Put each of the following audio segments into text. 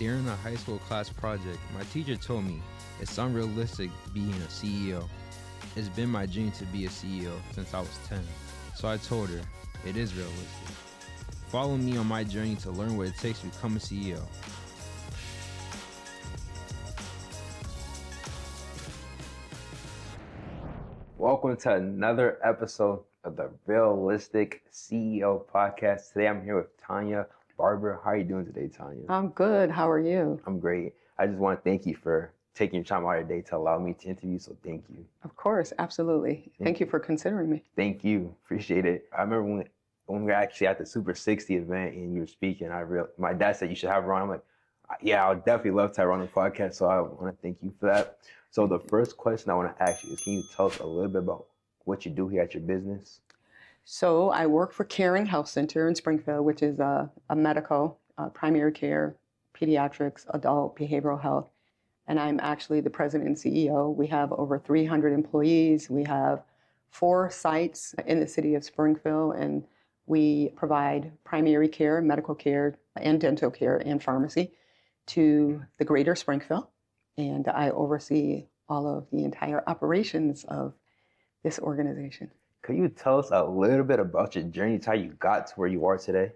During a high school class project, my teacher told me it's unrealistic being a CEO. It's been my dream to be a CEO since I was 10, so I told her it is realistic. Follow me on my journey to learn what it takes to become a CEO. Welcome to another episode of the Realistic CEO podcast. Today I'm here with Tania Barber. How are you doing today, Tania? I'm good. How are you? I'm great. I just want to thank you for taking your time out of your day to allow me to interview, so thank you. Of course, absolutely. Thank you for considering me. Thank you. Appreciate it. I remember when we were actually at the Super 60 event and you were speaking, my dad said you should have her on. I'm like, yeah, I would definitely love to have her on the podcast, so I want to thank you for that. So the first question I want to ask you is, can you tell us a little bit about what you do here at your business? So I work for Caring Health Center in Springfield, which is a medical, primary care, pediatrics, adult behavioral health. And I'm actually the president and CEO. We have over 300 employees. We have 4 sites in the city of Springfield, and we provide primary care, medical care, and dental care and pharmacy to the greater Springfield. And I oversee all of the entire operations of this organization. Could you tell us a little bit about your journey, how you got to where you are today?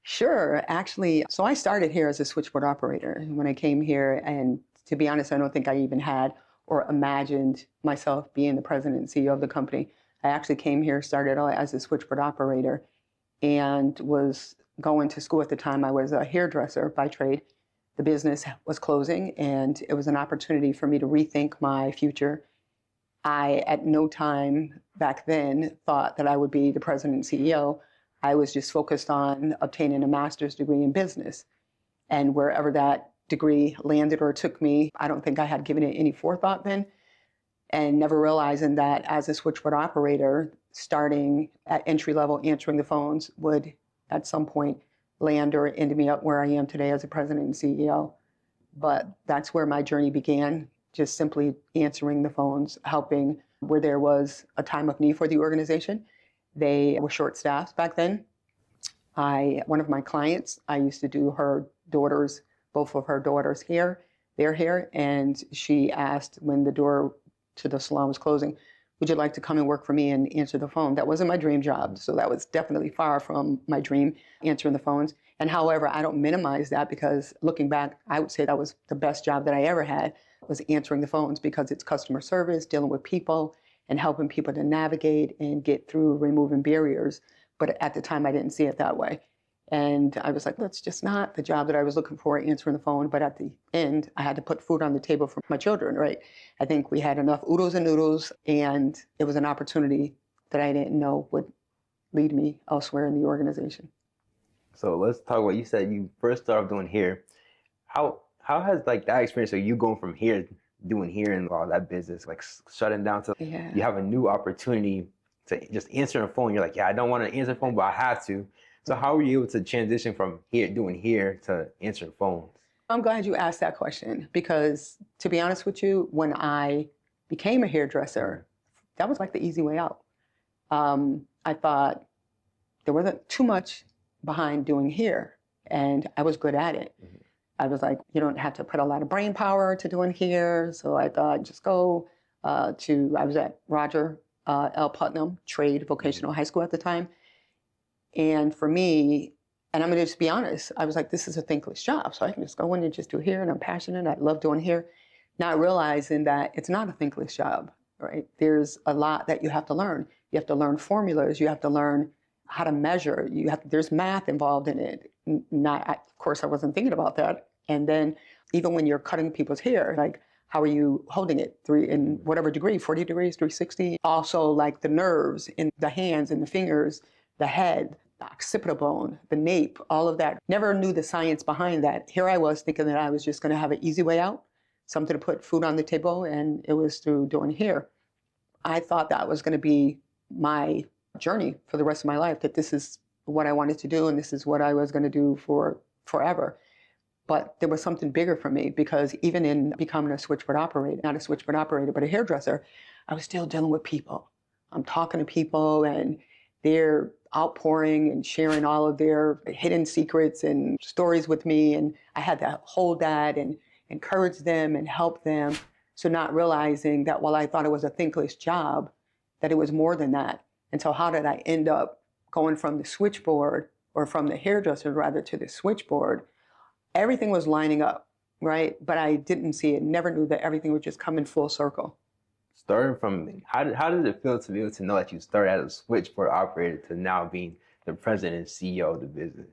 Sure. Actually, so I started here as a switchboard operator when I came here. And to be honest, I don't think I even had or imagined myself being the president and CEO of the company. I actually came here, started out as a switchboard operator, and was going to school at the time. I was a hairdresser by trade. The business was closing, and it was an opportunity for me to rethink my future. I, at no time back then, thought that I would be the president and CEO. I was just focused on obtaining a master's degree in business. And wherever that degree landed or took me, I don't think I had given it any forethought then. And never realizing that as a switchboard operator, starting at entry level, answering the phones would at some point land or end me up where I am today as a president and CEO. But that's where my journey began. Just simply answering the phones, helping where there was a time of need for the organization. They were short-staffed back then. One of my clients, I used to do both of her daughters' hair, their hair, and she asked when the door to the salon was closing, would you like to come and work for me and answer the phone? That wasn't my dream job, so that was definitely far from my dream, answering the phones. And however, I don't minimize that, because looking back, I would say that was the best job that I ever had, was answering the phones, because it's customer service, dealing with people and helping people to navigate and get through removing barriers. But at the time, I didn't see it that way. And I was like, that's just not the job that I was looking for, answering the phone. But at the end, I had to put food on the table for my children, right? I think we had enough oodles and noodles, and it was an opportunity that I didn't know would lead me elsewhere in the organization. So let's talk about, you said you first started doing hair. How has that experience of you going from here, doing hair and all that business, shutting down to you have a new opportunity to just answer the phone? You're like, yeah, I don't want to answer the phone, but I have to. So how were you able to transition from doing hair to answering phones? I'm glad you asked that question, because to be honest with you, when I became a hairdresser, that was like the easy way out. I thought there wasn't too much behind doing hair, and I was good at it. Mm-hmm. I was like, you don't have to put a lot of brain power to doing hair. So I thought, just go I was at Roger L. Putnam Trade Vocational High School at the time. And for me, and I'm going to just be honest, I was like, this is a thankless job. So I can just go in and just do hair, and I'm passionate. I love doing hair. Not realizing that it's not a thankless job, right? There's a lot that you have to learn. You have to learn formulas. You have to learn how to measure. There's math involved in it. Of course, I wasn't thinking about that. And then even when you're cutting people's hair, like, how are you holding it in whatever degree, 40 degrees, 360? Also, like the nerves in the hands and the fingers, the head, the occipital bone, the nape, all of that. Never knew the science behind that. Here I was thinking that I was just going to have an easy way out, something to put food on the table, and it was through doing hair. I thought that was going to be my journey for the rest of my life, that this is what I wanted to do, and this is what I was going to do for forever. But there was something bigger for me, because even in becoming a switchboard operator, not a switchboard operator, but a hairdresser, I was still dealing with people. I'm talking to people, and they're outpouring and sharing all of their hidden secrets and stories with me. And I had to hold that and encourage them and help them. So not realizing that while I thought it was a thankless job, that it was more than that. And so how did I end up going from the switchboard, or from the hairdresser rather, to the switchboard? Everything was lining up, right? But I didn't see it, never knew that everything would just come in full circle. Starting from, how did it feel to be able to know that you started as a switchboard operator to now being the president and CEO of the business?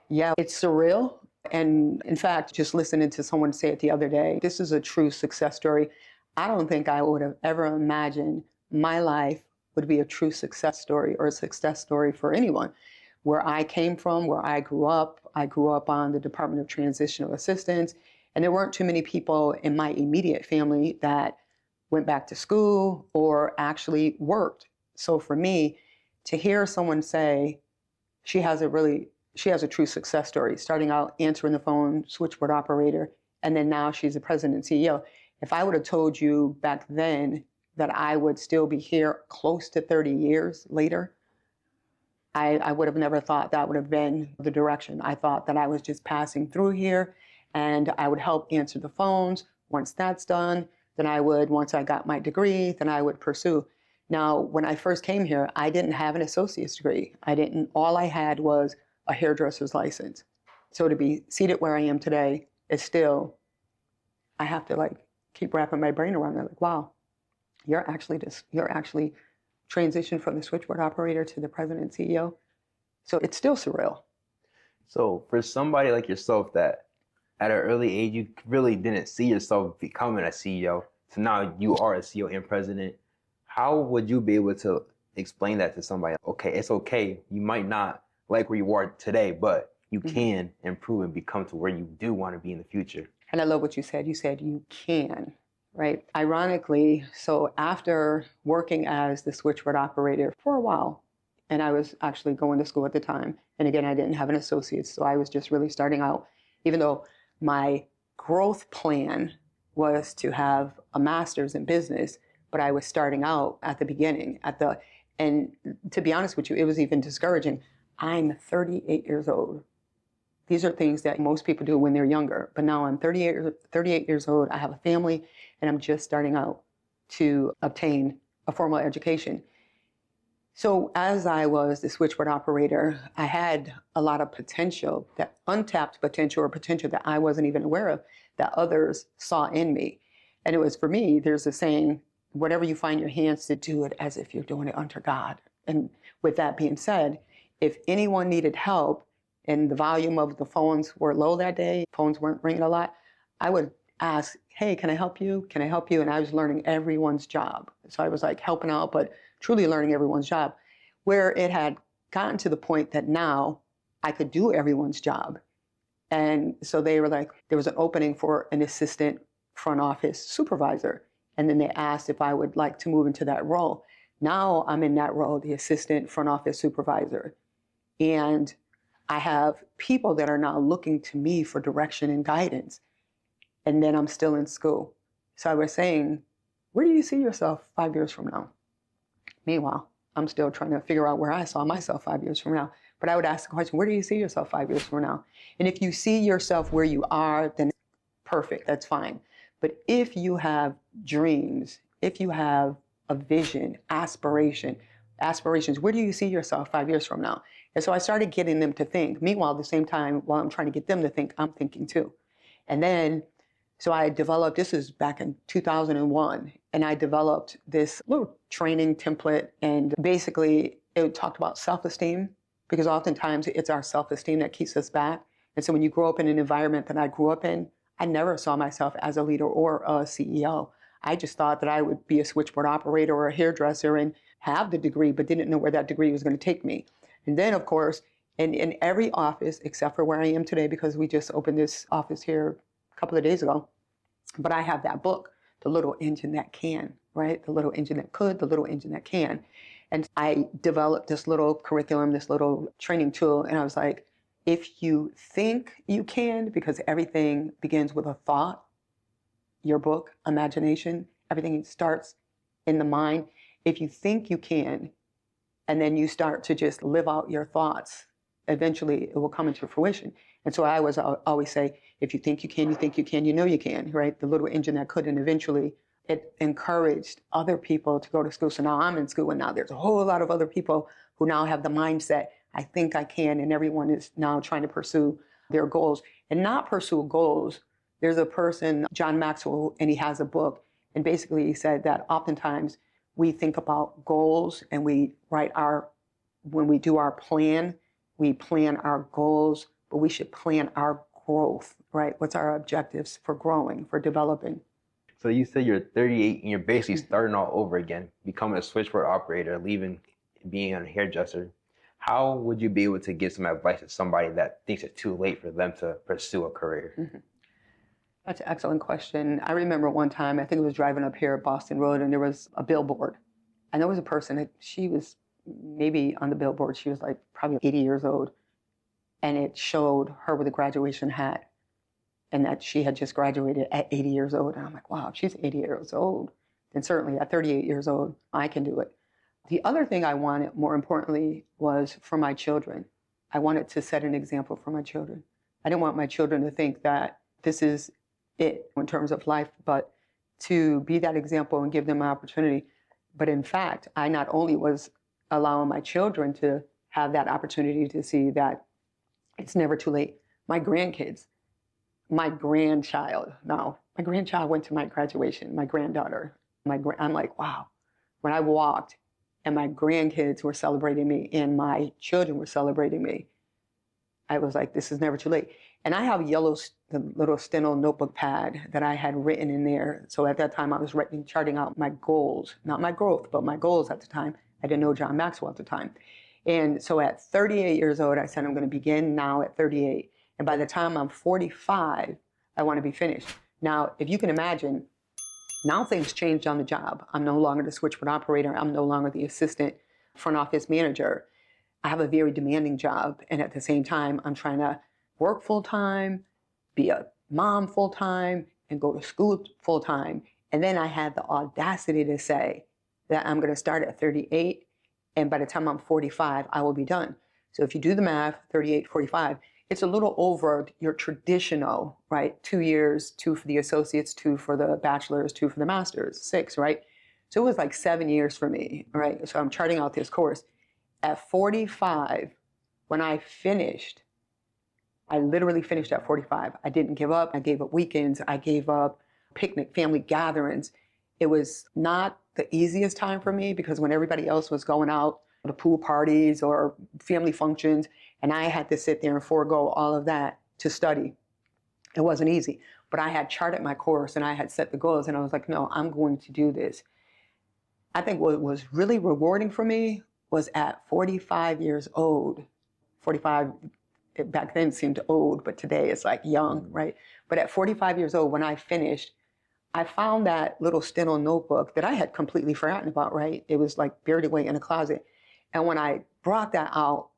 Yeah, it's surreal. And in fact, just listening to someone say it the other day, this is a true success story. I don't think I would have ever imagined my life would be a true success story, or a success story for anyone. Where I came from, where I grew up on the Department of Transitional Assistance, and there weren't too many people in my immediate family that went back to school or actually worked. So for me, to hear someone say she has a true success story, starting out answering the phone, switchboard operator, and then now she's the president and CEO. If I would have told you back then that I would still be here close to 30 years later, I would have never thought that would have been the direction. I thought that I was just passing through here and I would help answer the phones. Once that's done, then once I got my degree, then I would pursue. Now, when I first came here, I didn't have an associate's degree. All I had was a hairdresser's license. So to be seated where I am today is still, I have to keep wrapping my brain around it. Wow, you're actually transitioned from the switchboard operator to the president and CEO. So it's still surreal. So for somebody like yourself that at an early age, you really didn't see yourself becoming a CEO, so now you are a CEO and president, how would you be able to explain that to somebody? Okay, it's okay. You might not like where you are today, but you can improve and become to where you do want to be in the future. And I love what you said. You said you can. Right. Ironically, so after working as the switchboard operator for a while, and I was actually going to school at the time, and again, I didn't have an associate's, so I was just really starting out, even though my growth plan was to have a master's in business, but I was starting out at the beginning, and to be honest with you, it was even discouraging. I'm 38 years old. These are things that most people do when they're younger. But now I'm 38 years old. I have a family, and I'm just starting out to obtain a formal education. So as I was the switchboard operator, I had a lot of potential, that untapped potential, or potential that I wasn't even aware of, that others saw in me. And it was, for me, there's a saying, whatever you find your hands to, do it as if you're doing it unto God. And with that being said, if anyone needed help, and the volume of the phones were low that day, phones weren't ringing a lot, I would ask, hey, can I help you? Can I help you? And I was learning everyone's job. So I was helping out, but truly learning everyone's job, where it had gotten to the point that now I could do everyone's job. And so they were there was an opening for an assistant front office supervisor. And then they asked if I would like to move into that role. Now I'm in that role, the assistant front office supervisor. And I have people that are now looking to me for direction and guidance. And then I'm still in school. So I was saying, where do you see yourself 5 years from now? Meanwhile, I'm still trying to figure out where I saw myself 5 years from now. But I would ask the question, where do you see yourself 5 years from now? And if you see yourself where you are, then perfect, that's fine. But if you have dreams, if you have a vision, aspirations, where do you see yourself 5 years from now? And so I started getting them to think. Meanwhile, at the same time, while I'm trying to get them to think, I'm thinking too. And then, so I developed, this is back in 2001, and I developed this little training template. And basically, it talked about self-esteem, because oftentimes it's our self-esteem that keeps us back. And so when you grow up in an environment that I grew up in, I never saw myself as a leader or a CEO. I just thought that I would be a switchboard operator or a hairdresser and have the degree, but didn't know where that degree was going to take me. And then, of course, in every office, except for where I am today, because we just opened this office here a couple of days ago, but I have that book, The Little Engine That Can, right? The little engine that could, the little engine that can. And I developed this little curriculum, this little training tool, and I was like, if you think you can, because everything begins with a thought, your book, imagination, everything starts in the mind. If you think you can, and then you start to just live out your thoughts. Eventually, it will come into fruition. And so I always say, if you think you can, you think you can, you know you can, right? The little engine that could, and eventually it encouraged other people to go to school. So now I'm in school, and now there's a whole lot of other people who now have the mindset, I think I can, and everyone is now trying to pursue their goals and not pursue goals. There's a person, John Maxwell, and he has a book, and basically he said that oftentimes we think about goals and when we do our plan, we plan our goals, but we should plan our growth, right? What's our objectives for growing, for developing? So you said you're 38 and you're basically starting all over again, becoming a switchboard operator, leaving being a hairdresser. How would you be able to give some advice to somebody that thinks it's too late for them to pursue a career? Mm-hmm. That's an excellent question. I remember one time, I think I was driving up here at Boston Road, and there was a billboard. And there was a person that she was maybe on the billboard, she was like probably 80 years old. And it showed her with a graduation hat, and that she had just graduated at 80 years old. And I'm like, wow, if she's 80 years old, then certainly at 38 years old, I can do it. The other thing I wanted, more importantly, was for my children. I wanted to set an example for my children. I didn't want my children to think that this is it in terms of life, but to be that example and give them an opportunity. But in fact, I not only was allowing my children to have that opportunity to see that it's never too late. My grandkids, my grandchild went to my graduation, my granddaughter, I'm like, wow. When I walked and my grandkids were celebrating me and my children were celebrating me, I was like, this is never too late. And I have the little steno notebook pad that I had written in there. So at that time I was charting out my goals, not my growth, but my goals at the time. I didn't know John Maxwell at the time. And so at 38 years old, I said, I'm going to begin now at 38. And by the time I'm 45, I want to be finished. Now, if you can imagine, now things changed on the job. I'm no longer the switchboard operator. I'm no longer the assistant front office manager. I have a very demanding job. And at the same time, I'm trying to work full time, be a mom full time, and go to school full time. And then I had the audacity to say that I'm going to start at 38. And by the time I'm 45, I will be done. So if you do the math, 38, 45, it's a little over your traditional, right? 2 years, 2 for the associates, 2 for the bachelors, 2 for the masters, 6, right? So it was like 7 years for me, right? So I'm charting out this course. At 45, when I finished, I literally finished at 45. I didn't give up. I gave up weekends. I gave up picnic, family gatherings. It was not the easiest time for me because when everybody else was going out to pool parties or family functions, and I had to sit there and forego all of that to study, it wasn't easy. But I had charted my course and I had set the goals, and I was like, no, I'm going to do this. I think what was really rewarding for me was at 45 years old. 45 back then seemed old, but today it's like young, right? But at 45 years old, when I finished, I found that little steno notebook that I had completely forgotten about, right? It was like buried away in a closet. And when I brought that out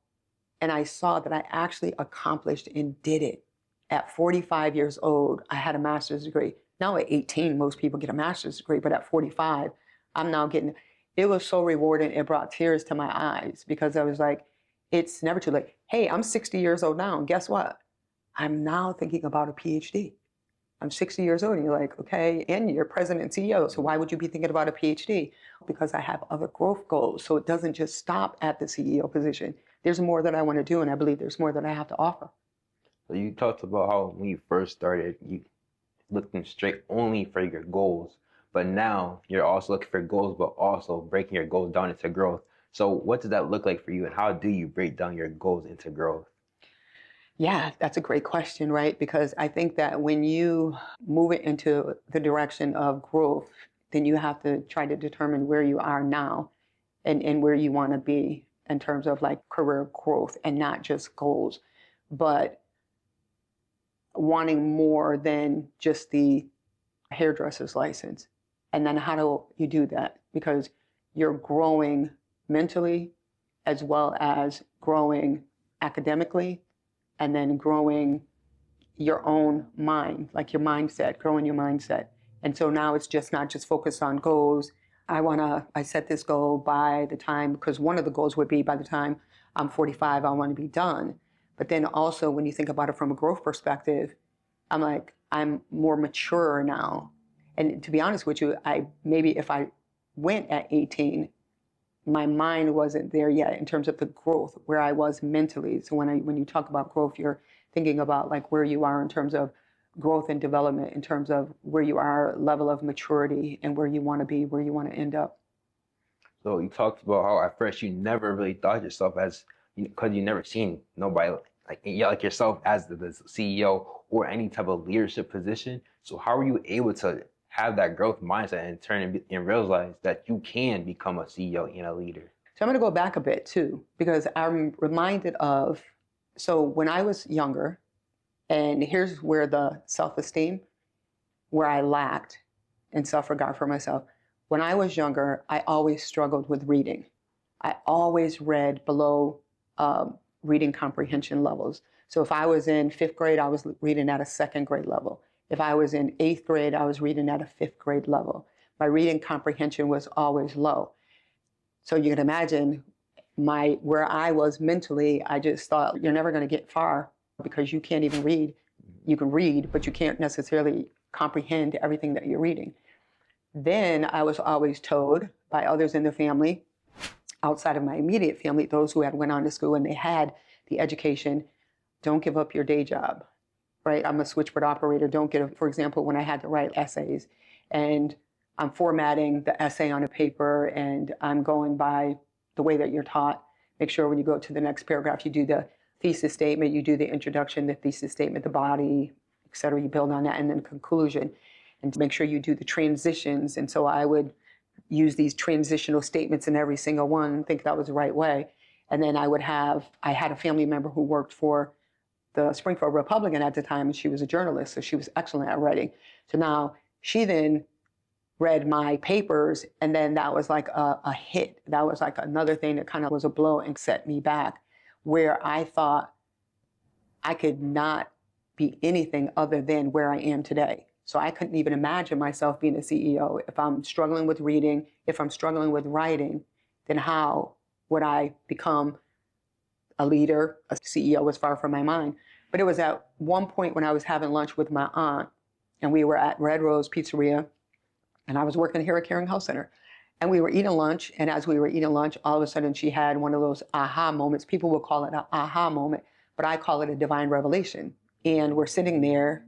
and I saw that I actually accomplished and did it at 45 years old, I had a master's degree. Now at 18, most people get a master's degree, but at 45, I'm now getting, it was so rewarding. It brought tears to my eyes because I was like, it's never too late. Hey, I'm 60 years old now, and guess what? I'm now thinking about a PhD. I'm 60 years old, and you're like, okay, and you're president and CEO, so why would you be thinking about a PhD? Because I have other growth goals, so it doesn't just stop at the CEO position. There's more that I want to do, and I believe there's more that I have to offer. So you talked about how when you first started, you looking straight only for your goals, but now you're also looking for goals, but also breaking your goals down into growth. So what does that look like for you, and how do you break down your goals into growth? Yeah, that's a great question, right? Because I think that when you move it into the direction of growth, then you have to try to determine where you are now and where you want to be in terms of like career growth, and not just goals, but wanting more than just the hairdresser's license. And then how do you do that? Because you're growing mentally as well as growing academically, and then growing your own mind, like your mindset, growing your mindset. And so now it's just not just focused on goals. I set this goal by the time, because one of the goals would be by the time I'm 45, I want to be done. But then also when you think about it from a growth perspective, I'm like, I'm more mature now. And to be honest with you, maybe if I went at 18, my mind wasn't there yet in terms of the growth where I was mentally. So when you talk about growth, you're thinking about like where you are in terms of growth and development, in terms of where you are, level of maturity, and where you want to be, where you want to end up. So you talked about how at first you never really thought yourself as, because you never seen nobody like yourself as the CEO or any type of leadership position. So how were you able to have that growth mindset and turn and realize that you can become a CEO and a leader? So I'm going to go back a bit too, because I'm reminded of, so when I was younger, and here's where the self-esteem, where I lacked in self-regard for myself. When I was younger, I always struggled with reading. I always read below reading comprehension levels. So if I was in 5th grade, I was reading at a 2nd grade level. If I was in 8th grade, I was reading at a 5th grade level. My reading comprehension was always low. So you can imagine where I was mentally. I just thought, you're never going to get far because you can't even read. You can read, but you can't necessarily comprehend everything that you're reading. Then I was always told by others in the family, outside of my immediate family, those who had went on to school and they had the education, don't give up your day job, right? I'm a switchboard operator. Don't get, for example, when I had to write essays and I'm formatting the essay on a paper and I'm going by the way that you're taught, make sure when you go to the next paragraph, you do the thesis statement, you do the introduction, the thesis statement, the body, et cetera. You build on that, and then conclusion, and make sure you do the transitions. And so I would use these transitional statements in every single one, think that was the right way. And then I had a family member who worked for the Springfield Republican at the time, and she was a journalist, so she was excellent at writing. So now she then read my papers, and then that was like a hit. That was like another thing that kind of was a blow and set me back, where I thought I could not be anything other than where I am today. So I couldn't even imagine myself being a CEO. If I'm struggling with reading, if I'm struggling with writing, then how would I become a leader? A CEO was far from my mind. But it was at one point when I was having lunch with my aunt, and we were at Red Rose Pizzeria, and I was working here at Caring Health Center. And we were eating lunch, and as we were eating lunch, all of a sudden she had one of those aha moments. People will call it an aha moment, but I call it a divine revelation. And we're sitting there,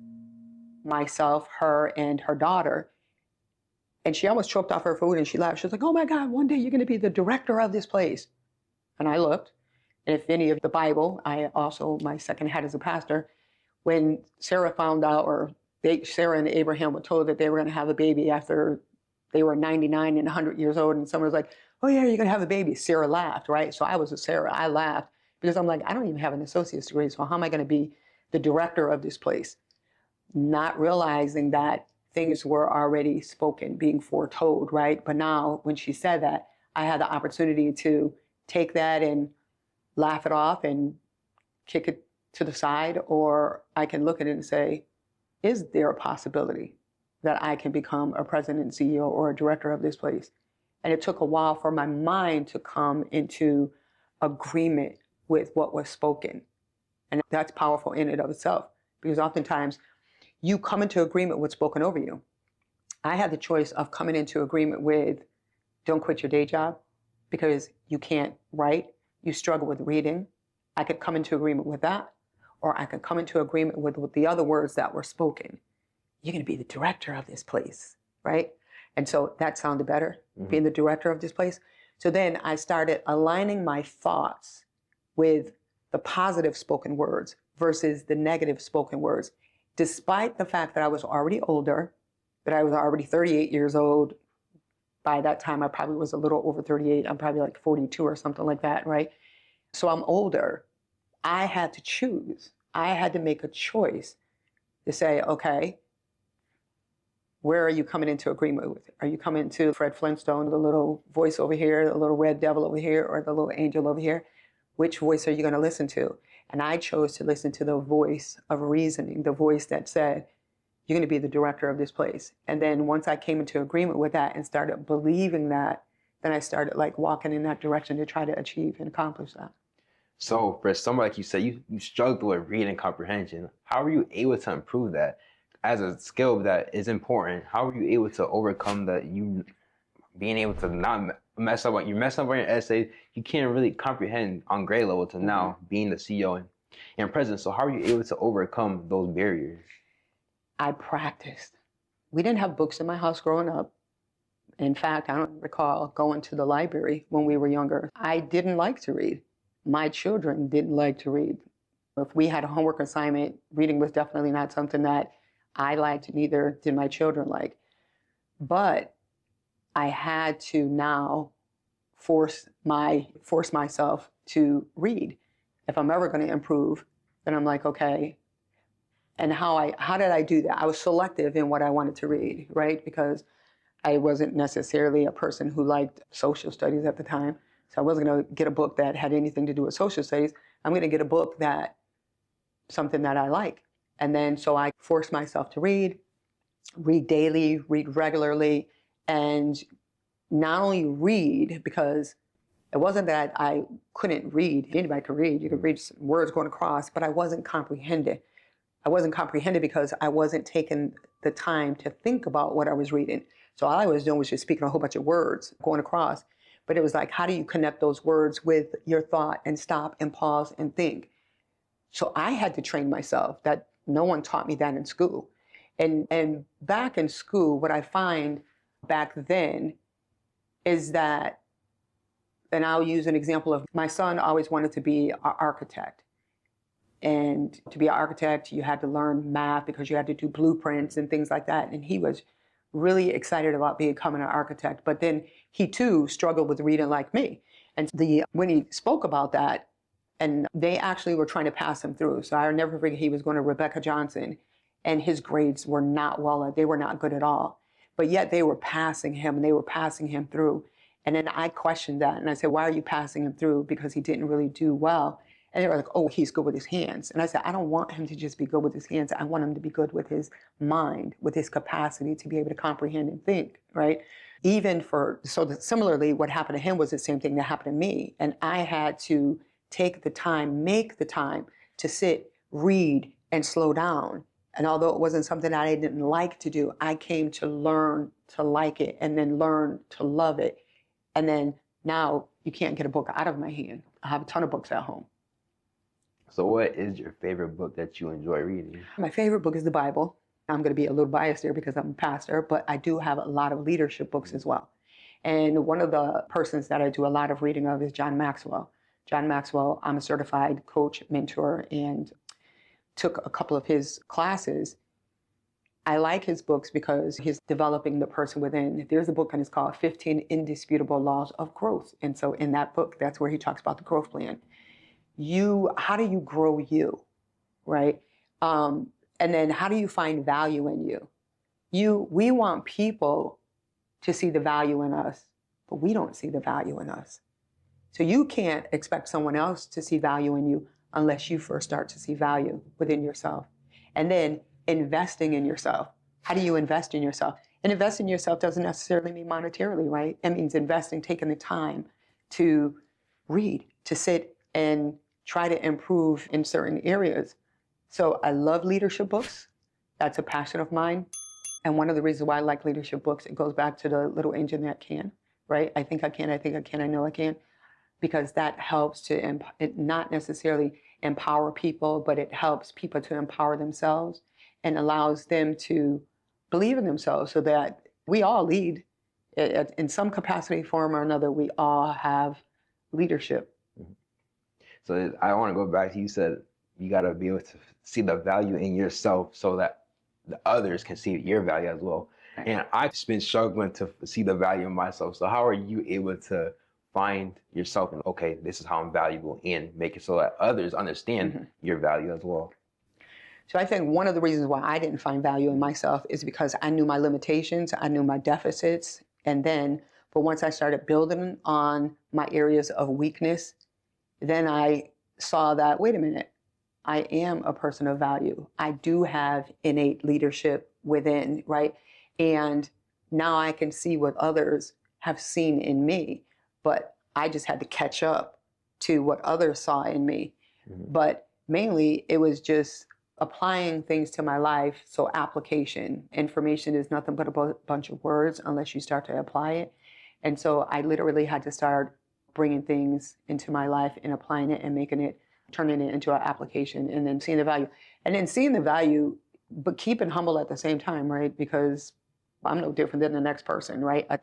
myself, her, and her daughter, and she almost choked off her food and she laughed. She was like, oh my God, one day you're going to be the director of this place. And I looked, and if any of the Bible, my second hat as a pastor, when Sarah found out, Sarah and Abraham were told that they were going to have a baby after they were 99 and 100 years old, and someone was like, oh yeah, you're going to have a baby. Sarah laughed, right? So I was a Sarah. I laughed because I'm like, I don't even have an associate's degree, so how am I going to be the director of this place? Not realizing that things were already spoken, being foretold, right? But now when she said that, I had the opportunity to take that and laugh it off and kick it to the side, or I can look at it and say, is there a possibility that I can become a president and CEO or a director of this place? And it took a while for my mind to come into agreement with what was spoken. And that's powerful in and of itself, because oftentimes you come into agreement with what's spoken over you. I had the choice of coming into agreement with, don't quit your day job because you can't write, you struggle with reading. I could come into agreement with that, or I could come into agreement with the other words that were spoken. You're going to be the director of this place, right? And so that sounded better, being the director of this place. So then I started aligning my thoughts with the positive spoken words versus the negative spoken words, despite the fact that I was already older, that I was already 38 years old. By that time, I probably was a little over 38. I'm probably like 42 or something like that, right? So I'm older. I had to choose. I had to make a choice to say, okay, where are you coming into agreement with? Are you coming to Fred Flintstone, the little voice over here, the little red devil over here, or the little angel over here? Which voice are you going to listen to? And I chose to listen to the voice of reasoning, the voice that said, you're going to be the director of this place. And then once I came into agreement with that and started believing that, then I started like walking in that direction to try to achieve and accomplish that. So for someone like you said, you struggled with reading comprehension. How were you able to improve that as a skill that is important? How were you able to overcome that? You being able to not mess up on you mess up on your essay, you can't really comprehend on grade level to now being the CEO and president. So how are you able to overcome those barriers? I practiced. We didn't have books in my house growing up. In fact, I don't recall going to the library when we were younger. I didn't like to read. My children didn't like to read. If we had a homework assignment, reading was definitely not something that I liked, neither did my children like. But I had to now force myself to read. If I'm ever going to improve, then I'm like, okay. And how did I do that? I was selective in what I wanted to read, right? Because I wasn't necessarily a person who liked social studies at the time. So I wasn't going to get a book that had anything to do with social studies. I'm going to get a book something that I like. And then so I forced myself to read daily, read regularly, and not only read, because it wasn't that I couldn't read. Anybody could read. You could read words going across, but I wasn't comprehending. I wasn't comprehending because I wasn't taking the time to think about what I was reading. So all I was doing was just speaking a whole bunch of words going across. But it was like, how do you connect those words with your thought and stop and pause and think? So I had to train myself. That no one taught me that in school. And back in school, what I find back then is that, and I'll use an example of my son always wanted to be an architect. And to be an architect, you had to learn math because you had to do blueprints and things like that. And he was really excited about becoming an architect. But then he too struggled with reading like me. And when he spoke about that, and they actually were trying to pass him through. So I'll never forget, he was going to Rebecca Johnson, and his grades were they were not good at all. But yet they were passing him, and they were passing him through. And then I questioned that, and I said, why are you passing him through? Because he didn't really do well. And they were like, oh, he's good with his hands. And I said, I don't want him to just be good with his hands. I want him to be good with his mind, with his capacity to be able to comprehend and think, right? Similarly, what happened to him was the same thing that happened to me. And I had to make the time to sit, read, and slow down. And although it wasn't something that I didn't like to do, I came to learn to like it and then learn to love it. And then now you can't get a book out of my hand. I have a ton of books at home. So what is your favorite book that you enjoy reading? My favorite book is the Bible. I'm going to be a little biased there because I'm a pastor, but I do have a lot of leadership books as well. And one of the persons that I do a lot of reading of is John Maxwell. John Maxwell, I'm a certified coach, mentor, and took a couple of his classes. I like his books because he's developing the person within. There's a book and it's called 15 Indisputable Laws of Growth. And so in that book, that's where he talks about the growth plan. How do you grow you, right? And then how do you find value in you? We want people to see the value in us, but we don't see the value in us. So you can't expect someone else to see value in you unless you first start to see value within yourself. And then investing in yourself. How do you invest in yourself? And invest in yourself doesn't necessarily mean monetarily, right? It means investing, taking the time to read, to sit and try to improve in certain areas. So I love leadership books. That's a passion of mine. And one of the reasons why I like leadership books, it goes back to the little engine that can, right? I think I can, I know I can. Because that helps to not necessarily empower people, but it helps people to empower themselves and allows them to believe in themselves so that we all lead in some capacity, form or another. We all have leadership. So I want to go back to, you said you got to be able to see the value in yourself so that the others can see your value as well. Right. And I've been struggling to see the value in myself. So how are you able to find yourself and, okay, this is how I'm valuable, and make it so that others understand your value as well? So I think one of the reasons why I didn't find value in myself is because I knew my limitations, I knew my deficits. But once I started building on my areas of weakness, then I saw that, wait a minute, I am a person of value. I do have innate leadership within, right? And now I can see what others have seen in me, but I just had to catch up to what others saw in me. Mm-hmm. But mainly it was just applying things to my life. So application, information is nothing but a bunch of words unless you start to apply it. And so I literally had to start bringing things into my life and applying it and turning it into an application, and then seeing the value. And then seeing the value, but keeping humble at the same time, right? Because I'm no different than the next person, right? A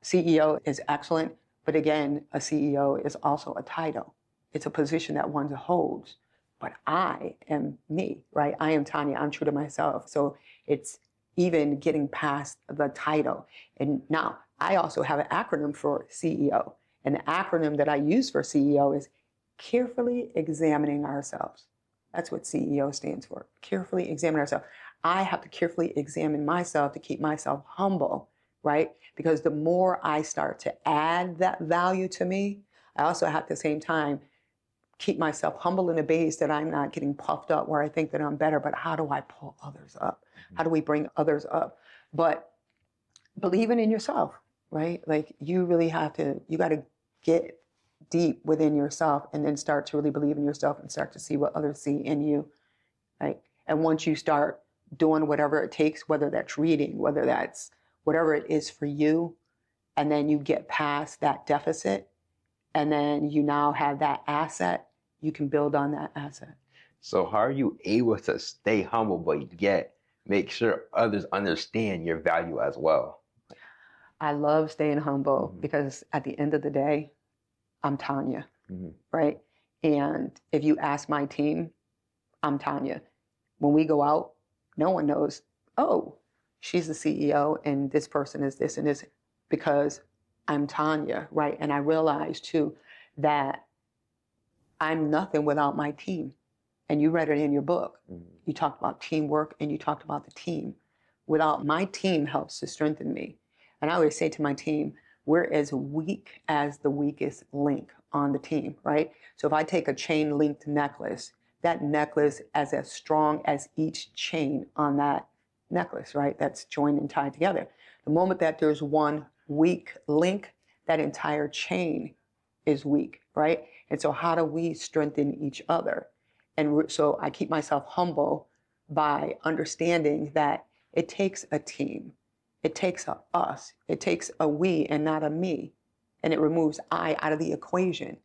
CEO is excellent, but again, a CEO is also a title. It's a position that one holds. But I am me, right? I am Tania. I'm true to myself. So it's even getting past the title. And now I also have an acronym for CEO. And the acronym that I use for CEO is carefully examining ourselves. That's what CEO stands for. Carefully examine ourselves. I have to carefully examine myself to keep myself humble, right? Because the more I start to add that value to me, I also have at the same time keep myself humble in a base that I'm not getting puffed up where I think that I'm better, but how do I pull others up? How do we bring others up? But believing in yourself, right? Like you got to get deep within yourself and then start to really believe in yourself and start to see what others see in you, right? And once you start doing whatever it takes, whether that's reading, whether that's whatever it is for you, and then you get past that deficit, and then you now have that asset, you can build on that asset. So how are you able to stay humble, but yet make sure others understand your value as well? I love staying humble because at the end of the day, I'm Tania, right? And if you ask my team, I'm Tania. When we go out, no one knows, oh, she's the CEO and this person is this and this, because I'm Tania, right? And I realize too that I'm nothing without my team. And you read it in your book. You talked about teamwork and you talked about the team. Without my team helps to strengthen me. And I always say to my team, we're as weak as the weakest link on the team, right? So if I take a chain linked necklace, that necklace is as strong as each chain on that necklace, right? That's joined and tied together. The moment that there's one weak link, that entire chain is weak, right? And so how do we strengthen each other? And so I keep myself humble by understanding that it takes a team. It takes a us. It takes a we and not a me. And it removes I out of the equation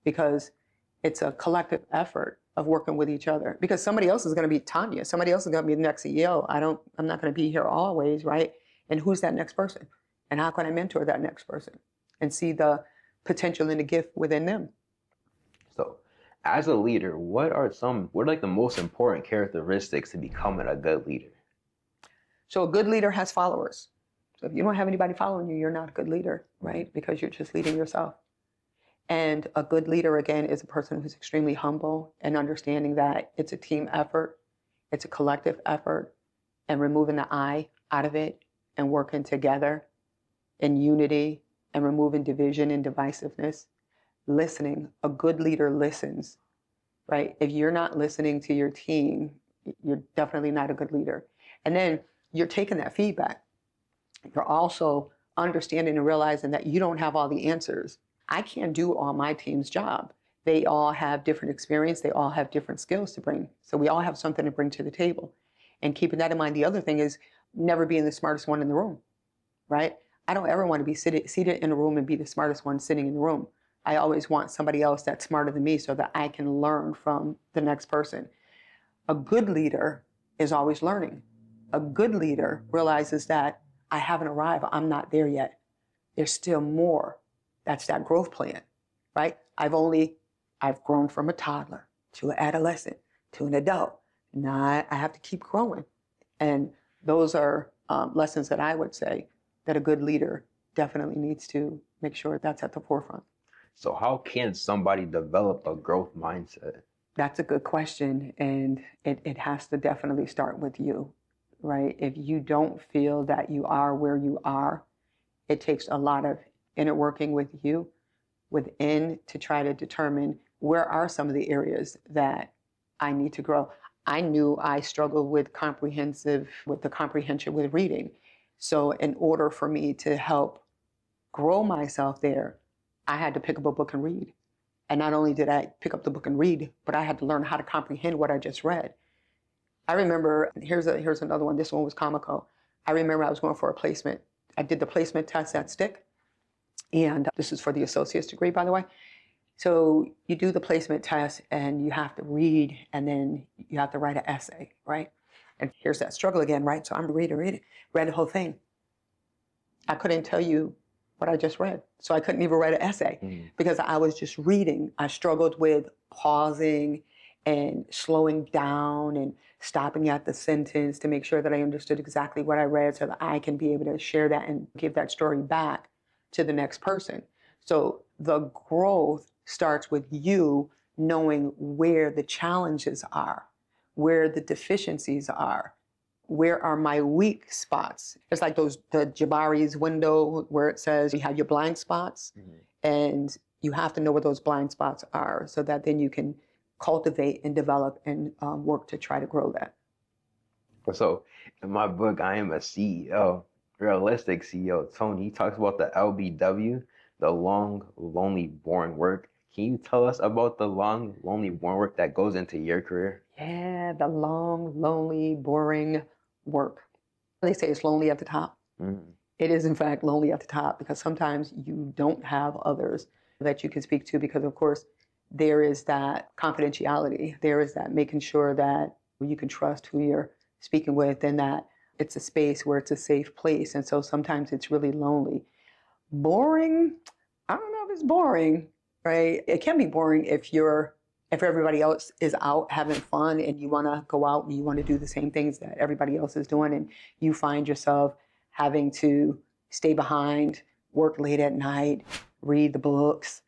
because it's a collective effort of working with each other. Because somebody else is going to be Tania. Somebody else is going to be the next CEO. I'm not going to be here always, right? And who's that next person? And how can I mentor that next person and see the potential and the gift within them? So, as a leader, what are like the most important characteristics to becoming a good leader? So a good leader has followers. So if you don't have anybody following you, you're not a good leader, right? Because you're just leading yourself. And a good leader, again, is a person who's extremely humble and understanding that it's a team effort, it's a collective effort, and removing the I out of it and working together in unity and removing division and divisiveness. Listening. A good leader listens, right? If you're not listening to your team, you're definitely not a good leader. And then you're taking that feedback. You're also understanding and realizing that you don't have all the answers. I can't do all my team's job. They all have different experience. They all have different skills to bring. So we all have something to bring to the table. And keeping that in mind, the other thing is never being the smartest one in the room, right? I don't ever want to be seated in a room and be the smartest one sitting in the room. I always want somebody else that's smarter than me so that I can learn from the next person. A good leader is always learning. A good leader realizes that I haven't arrived. I'm not there yet. There's still more. That's that growth plan, right? I've grown from a toddler to an adolescent to an adult. Now I have to keep growing. And those are lessons that I would say that a good leader definitely needs to make sure that's at the forefront. So how can somebody develop a growth mindset? That's a good question. And it has to definitely start with you, right? If you don't feel that you are where you are, it takes a lot of inner working with you within to try to determine where are some of the areas that I need to grow. I knew I struggled with the comprehension with reading. So in order for me to help grow myself there, I had to pick up a book and read. And not only did I pick up the book and read, but I had to learn how to comprehend what I just read. I remember, here's another one. This one was comical. I remember I was going for a placement. I did the placement test at Stick. And this is for the associate's degree, by the way. So you do the placement test and you have to read and then you have to write an essay, right? And here's that struggle again, right? So I'm read the whole thing. I couldn't tell you what I just read. So I couldn't even write an essay because I was just reading. I struggled with pausing and slowing down and stopping at the sentence to make sure that I understood exactly what I read so that I can be able to share that and give that story back to the next person. So the growth starts with you knowing where the challenges are, where the deficiencies are, where are my weak spots. It's like the Jabari's window where it says you have your blind spots, and you have to know where those blind spots are so that then you can cultivate and develop and work to try to grow that. So in my book, I Am a CEO, Realistic CEO, Tony, he talks about the LBW, the long, lonely, boring work. Can you tell us about the long, lonely, boring work that goes into your career? Yeah, the long, lonely, boring work. They say it's lonely at the top. It is, in fact, lonely at the top because sometimes you don't have others that you can speak to because, of course, there is that confidentiality. There is that making sure that you can trust who you're speaking with and that it's a space where it's a safe place. And so sometimes it's really lonely. Boring, I don't know if it's boring, right? It can be boring if everybody else is out having fun and you want to go out and you want to do the same things that everybody else is doing and you find yourself having to stay behind, work late at night, read the books,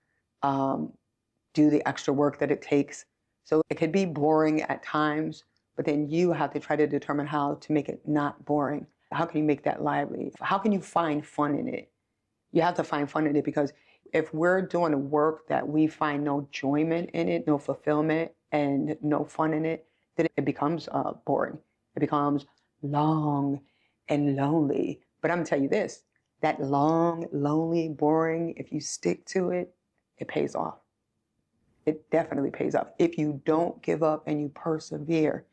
do the extra work that it takes. So it could be boring at times, but then you have to try to determine how to make it not boring. How can you make that lively? How can you find fun in it? You have to find fun in it because if we're doing a work that we find no enjoyment in it, no fulfillment, and no fun in it, then it becomes boring. It becomes long and lonely. But I'm gonna tell you this, that long, lonely, boring, if you stick to it, it pays off. It definitely pays off. If you don't give up and you persevere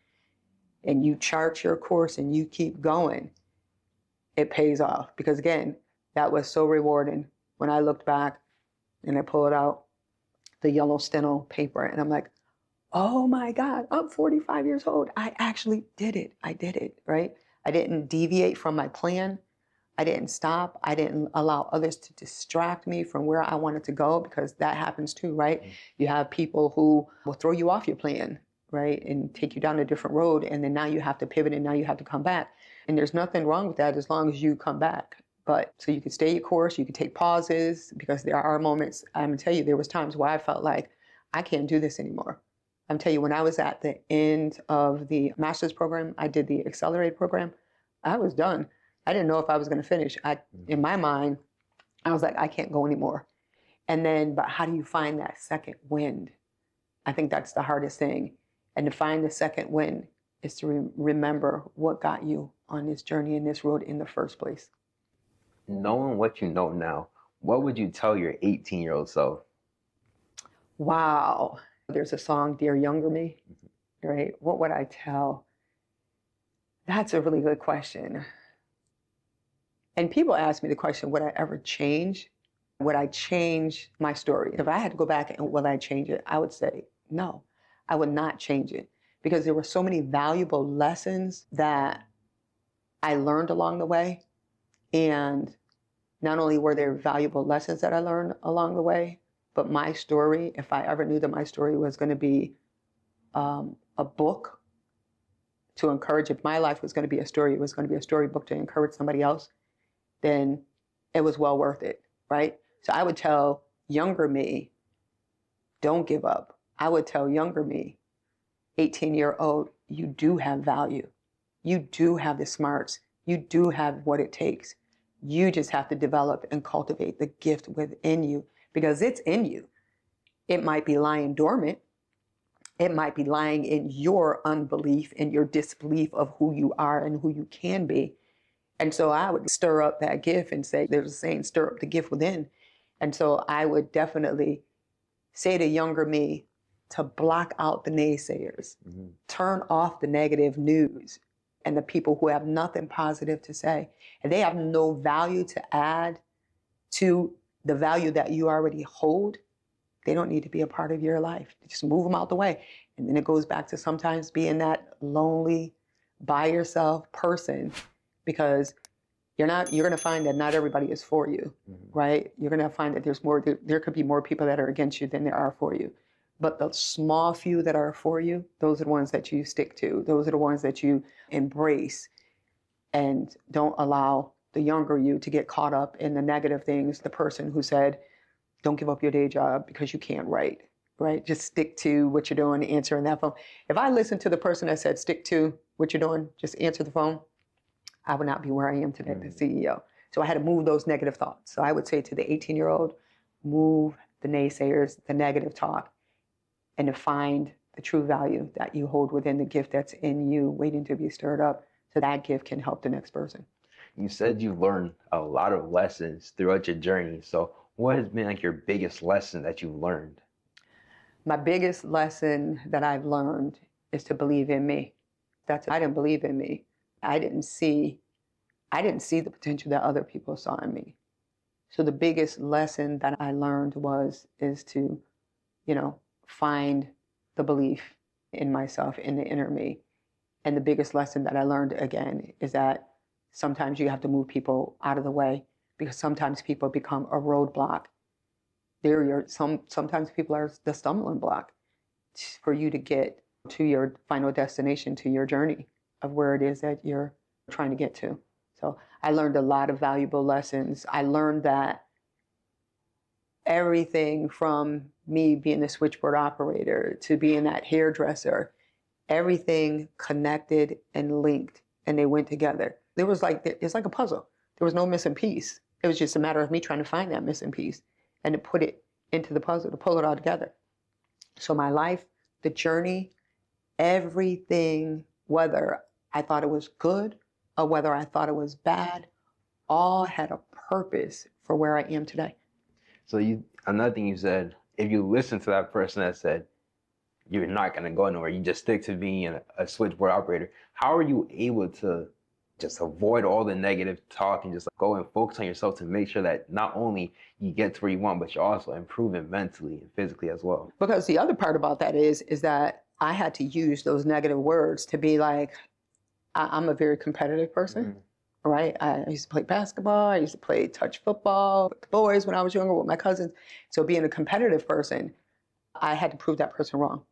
and you chart your course and you keep going, it pays off. Because again, that was so rewarding when I looked back and I pulled out the yellow steno paper and I'm like, oh my God, I'm 45 years old. I actually did it. I did it, right? I didn't deviate from my plan. I didn't stop. I didn't allow others to distract me from where I wanted to go because that happens too, right? You have people who will throw you off your plan, right? And take you down a different road. And then now you have to pivot and now you have to come back. And there's nothing wrong with that as long as you come back. But so you can stay your course, you can take pauses because there are moments, I'm gonna tell you, there was times where I felt like I can't do this anymore. I'm telling you, when I was at the end of the master's program, I did the accelerated program, I was done. I didn't know if I was gonna finish. In my mind, I was like, I can't go anymore. And then, but how do you find that second wind? I think that's the hardest thing. And to find the second wind is to remember what got you on this journey and this road in the first place. Knowing what you know now, what would you tell your 18-year-old self? Wow. There's a song, Dear Younger Me, right? What would I tell? That's a really good question. And people ask me the question, would I ever change? Would I change my story? If I had to go back and would I change it? I would say, no, I would not change it because there were so many valuable lessons that I learned along the way. And not only were there valuable lessons that I learned along the way, but my story, if I ever knew that my story was going to be a book to encourage, if my life was going to be a story, it was going to be a storybook to encourage somebody else, then it was well worth it, right? So I would tell younger me, don't give up. I would tell younger me, 18-year-old, you do have value. You do have the smarts. You do have what it takes. You just have to develop and cultivate the gift within you because it's in you. It might be lying dormant, It might be lying in your unbelief and your disbelief of who you are and who you can be. And so I would stir up that gift and say, there's a saying, stir up the gift within. And so I would definitely say to younger me to block out the naysayers, turn off the negative news and the people who have nothing positive to say. And they have no value to add to the value that you already hold. They don't need to be a part of your life. Just move them out the way. And then it goes back to sometimes being that lonely, by yourself person, because you're going to find that not everybody is for you, right? You're going to find that there could be more people that are against you than there are for you. But the small few that are for you, those are the ones that you stick to. Those are the ones that you embrace, and don't allow the younger you to get caught up in the negative things. The person who said, don't give up your day job because you can't write, right? Just stick to what you're doing, answering that phone. If I listened to the person that said, stick to what you're doing, just answer the phone, I would not be where I am today, the CEO. So I had to move those negative thoughts. So I would say to the 18-year-old, move the naysayers, the negative talk, and to find the true value that you hold within the gift that's in you, waiting to be stirred up, so that gift can help the next person. You said you learned a lot of lessons throughout your journey. So what has been like your biggest lesson that you've learned? My biggest lesson that I've learned is to believe in me. I didn't believe in me. I didn't see the potential that other people saw in me. So the biggest lesson that I learned is to, find the belief in myself, in the inner me. And the biggest lesson that I learned, again, is that sometimes you have to move people out of the way, because sometimes people become a roadblock. Sometimes people are the stumbling block for you to get to your final destination, to your journey of where it is that you're trying to get to. So I learned a lot of valuable lessons. I learned that everything from me being the switchboard operator to being that hairdresser, everything connected and linked, and they went together. It's like a puzzle. There was no missing piece. It was just a matter of me trying to find that missing piece and to put it into the puzzle, to pull it all together. So my life, the journey, everything, whether I thought it was good or whether I thought it was bad, all had a purpose for where I am today. So another thing you said, if you listen to that person that said, you're not going to go nowhere, you just stick to being a switchboard operator, how are you able to just avoid all the negative talk and just go and focus on yourself to make sure that not only you get to where you want, but you're also improving mentally and physically as well? Because the other part about that is that I had to use those negative words to be like, I'm a very competitive person, right? I used to play basketball. I used to play touch football with the boys when I was younger with my cousins. So being a competitive person, I had to prove that person wrong,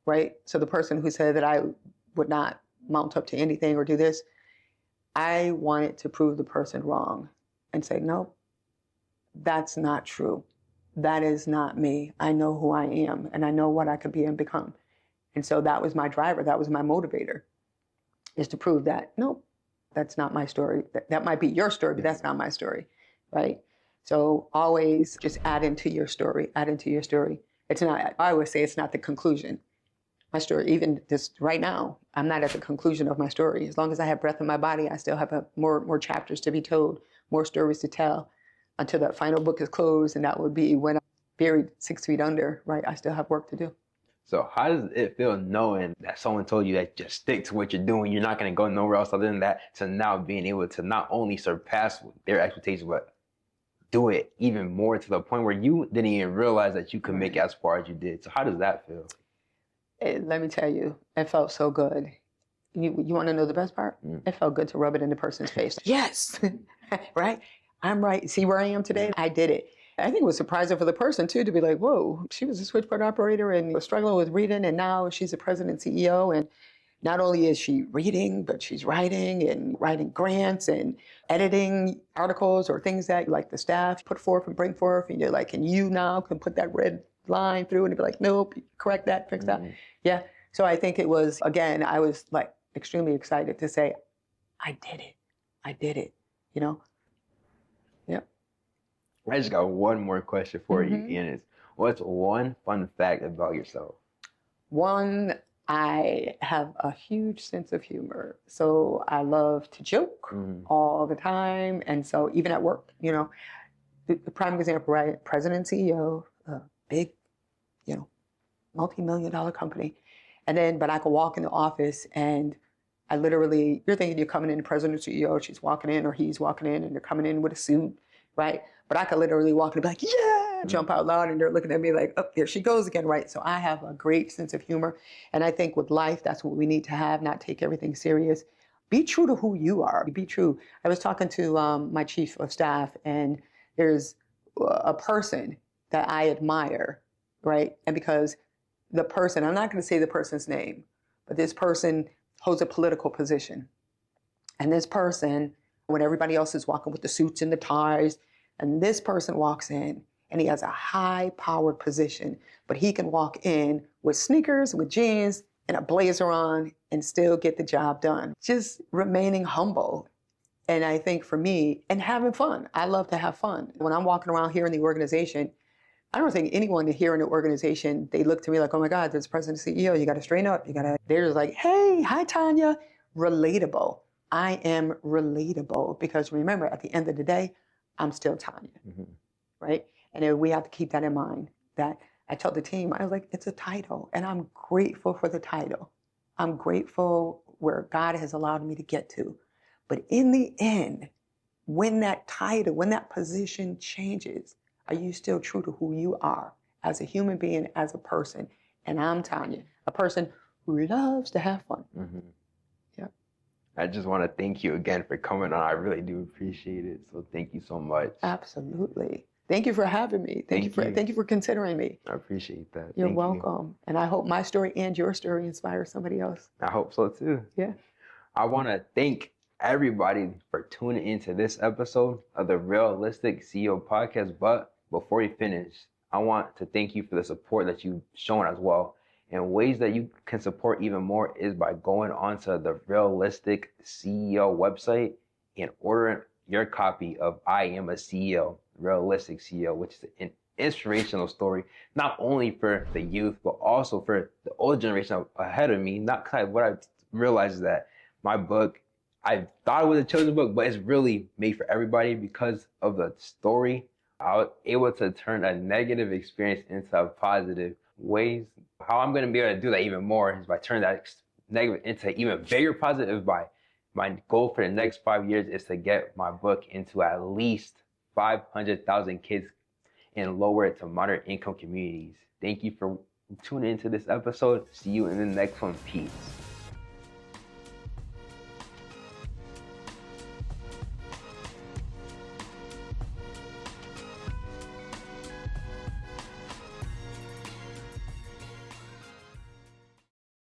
right? So the person who said that I would not mount up to anything or do this, I wanted to prove the person wrong and say, no, that's not true. That is not me. I know who I am, and I know what I could be and become. And so that was my driver. That was my motivator, is to prove that, no, that's not my story. That might be your story, but that's not my story, right? So always just add into your story, add into your story. It's not, I always say it's not the conclusion. My story, even this right now, I'm not at the conclusion of my story. As long as I have breath in my body, I still have more chapters to be told, more stories to tell until that final book is closed, and that would be when I'm buried 6 feet under, right? I still have work to do. So how does it feel knowing that someone told you that just stick to what you're doing, you're not going to go nowhere else other than that, to now being able to not only surpass their expectations, but do it even more to the point where you didn't even realize that you could make it as far as you did? So how does that feel? Let me tell you, it felt so good. You want to know the best part? It felt good to rub it in the person's face. Yes, right? I'm right. See where I am today? I did it. I think it was surprising for the person, too, to be like, whoa, she was a switchboard operator and was struggling with reading, and now she's a president and CEO. And not only is she reading, but she's writing grants and editing articles or things that like the staff put forth and bring forth. And you're like, and you now can put that red line through and be like, nope, correct that, fix that. Yeah. So I think it was, again, I was like extremely excited to say, I did it, you know? Yeah. I just got one more question for you, and it's, what's one fun fact about yourself? One, I have a huge sense of humor. So I love to joke all the time. And so even at work, you know, the prime example, right? President and CEO, a big, you know, multi-million-dollar company. And then, but I could walk in the office and I literally, you're thinking you're coming in, the president or CEO, she's walking in or he's walking in and they're coming in with a suit, right? But I could literally walk in and be like, yeah, jump out loud and they're looking at me like, oh, there she goes again, right? So I have a great sense of humor. And I think with life, that's what we need to have, not take everything serious. Be true to who you are. Be true. I was talking to my chief of staff and there's a person that I admire, right? And because the person, I'm not going to say the person's name, but this person holds a political position. And this person, when everybody else is walking with the suits and the ties, and this person walks in and he has a high-powered position, but he can walk in with sneakers, with jeans, and a blazer on and still get the job done. Just remaining humble. And I think for me, and having fun. I love to have fun. When I'm walking around here in the organization, I don't think anyone here in the organization, they look to me like, oh my God, there's president and CEO, you got to straighten up. They're just like, hey, hi, Tanya. Relatable. I am relatable because remember, at the end of the day, I'm still Tanya, right? And then we have to keep that in mind that I told the team, I was like, it's a title and I'm grateful for the title. I'm grateful where God has allowed me to get to. But in the end, when that title, when that position changes, are you still true to who you are as a human being, as a person? And I'm Tanya, a person who loves to have fun. Yeah. I just want to thank you again for coming on. I really do appreciate it. So thank you so much. Absolutely. Thank you for having me. Thank you for considering me. I appreciate that. You're welcome. And I hope my story and your story inspires somebody else. I hope so too. Yeah. I want to thank everybody for tuning into this episode of the Realistic CEO podcast. But before we finish, I want to thank you for the support that you've shown as well. And ways that you can support even more is by going onto the Realistic CEO website and ordering your copy of I Am a CEO, Realistic CEO, which is an inspirational story, not only for the youth, but also for the old generation ahead of me. What I realized is that my book, I thought it was a children's book, but it's really made for everybody because of the story. I was able to turn a negative experience into a positive. Ways how I'm going to be able to do that even more is by turning that negative into even bigger positive. By my goal for the next 5 years is to get my book into at least 500,000 kids in lower to moderate income communities. Thank you for tuning into this episode. See you in the next one. Peace.